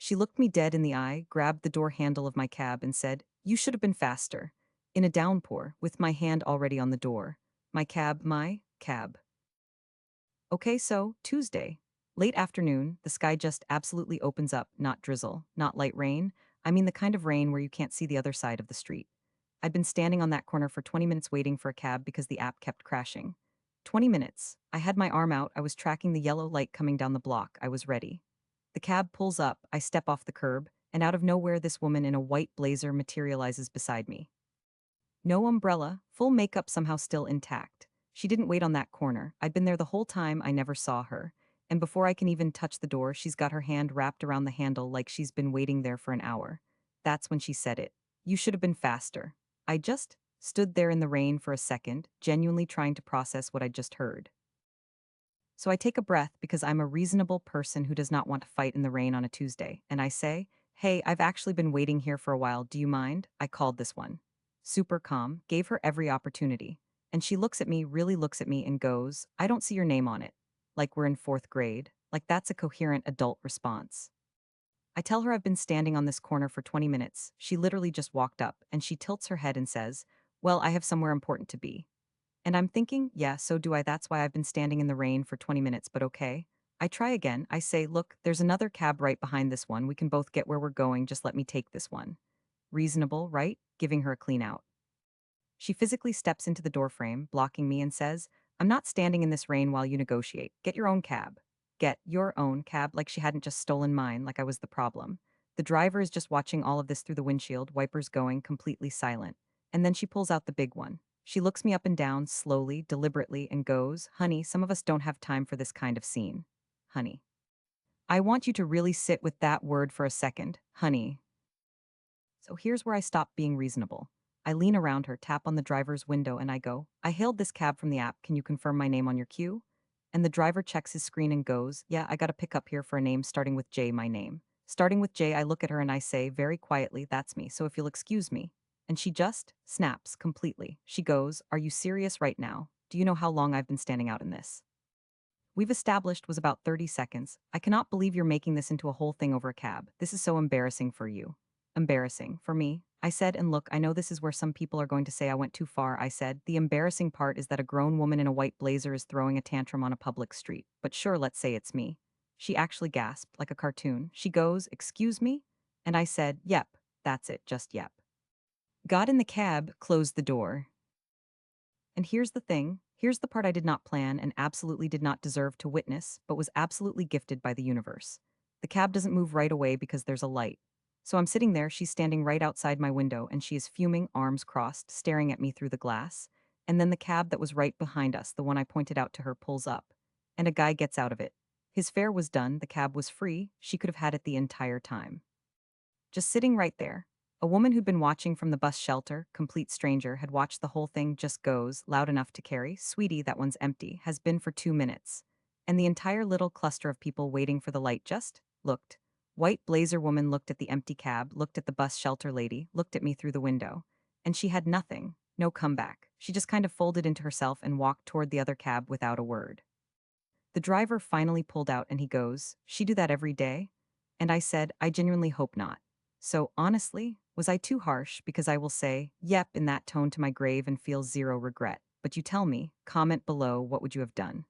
She looked me dead in the eye, grabbed the door handle of my cab, and said, "You should have been faster." In a downpour, with my hand already on the door. My cab. Okay, so, Tuesday. Late afternoon, the sky just absolutely opens up, not drizzle, not light rain. I mean the kind of rain where you can't see the other side of the street. I'd been standing on that corner for 20 minutes waiting for a cab because the app kept crashing. 20 minutes. I had my arm out, I was tracking the yellow light coming down the block, I was ready. The cab pulls up, I step off the curb, and out of nowhere this woman in a white blazer materializes beside me. No umbrella, full makeup somehow still intact. She didn't wait on that corner. I'd been there the whole time, I never saw her. And before I can even touch the door, she's got her hand wrapped around the handle like she's been waiting there for an hour. That's when she said it. "You should have been faster." I just stood there in the rain for a second, genuinely trying to process what I'd just heard. So I take a breath because I'm a reasonable person who does not want to fight in the rain on a Tuesday, and I say, "Hey, I've actually been waiting here for a while, do you mind?" I called this one. Super calm, gave her every opportunity. And she looks at me, really looks at me, and goes, "I don't see your name on it." Like we're in fourth grade. Like that's a coherent adult response. I tell her I've been standing on this corner for 20 minutes. She literally just walked up, and she tilts her head and says, "Well, I have somewhere important to be." And I'm thinking, yeah, so do I. That's why I've been standing in the rain for 20 minutes, but okay. I try again. I say, "Look, there's another cab right behind this one. We can both get where we're going. Just let me take this one." Reasonable, right? Giving her a clean out. She physically steps into the doorframe, blocking me, and says, "I'm not standing in this rain while you negotiate. Get your own cab." Get your own cab, like she hadn't just stolen mine, like I was the problem. The driver is just watching all of this through the windshield, wipers going, completely silent. And then she pulls out the big one. She looks me up and down, slowly, deliberately, and goes, "Honey, some of us don't have time for this kind of scene." Honey. I want you to really sit with that word for a second. Honey. So here's where I stop being reasonable. I lean around her, tap on the driver's window, and I go, "I hailed this cab from the app. Can you confirm my name on your queue?" And the driver checks his screen and goes, "Yeah, I got a pickup here for a name starting with J, my name." Starting with J, I look at her and I say, very quietly, "That's me, so if you'll excuse me." And she just snaps completely. She goes, "Are you serious right now? Do you know how long I've been standing out in this?" We've established was about 30 seconds. "I cannot believe you're making this into a whole thing over a cab. This is so embarrassing for you." Embarrassing for me, I said, and look, I know this is where some people are going to say I went too far. I said, "The embarrassing part is that a grown woman in a white blazer is throwing a tantrum on a public street. But sure, let's say it's me." She actually gasped, like a cartoon. She goes, "Excuse me?" And I said, "Yep, that's it, just yep." Got in the cab, closed the door. And here's the thing, here's the part I did not plan and absolutely did not deserve to witness, but was absolutely gifted by the universe. The cab doesn't move right away because there's a light. So I'm sitting there, she's standing right outside my window, and she is fuming, arms crossed, staring at me through the glass. And then the cab that was right behind us, the one I pointed out to her, pulls up. And a guy gets out of it. His fare was done, the cab was free, she could have had it the entire time. Just sitting right there. A woman who'd been watching from the bus shelter, complete stranger, had watched the whole thing just goes, loud enough to carry, "Sweetie, that one's empty," has been for 2 minutes. And the entire little cluster of people waiting for the light just looked. White blazer woman looked at the empty cab, looked at the bus shelter lady, looked at me through the window. And she had nothing, no comeback. She just kind of folded into herself and walked toward the other cab without a word. The driver finally pulled out and he goes, "She do that every day?" And I said, "I genuinely hope not." So honestly, was I too harsh? Because I will say, "Yep," in that tone to my grave and feel zero regret. But you tell me, comment below, what would you have done?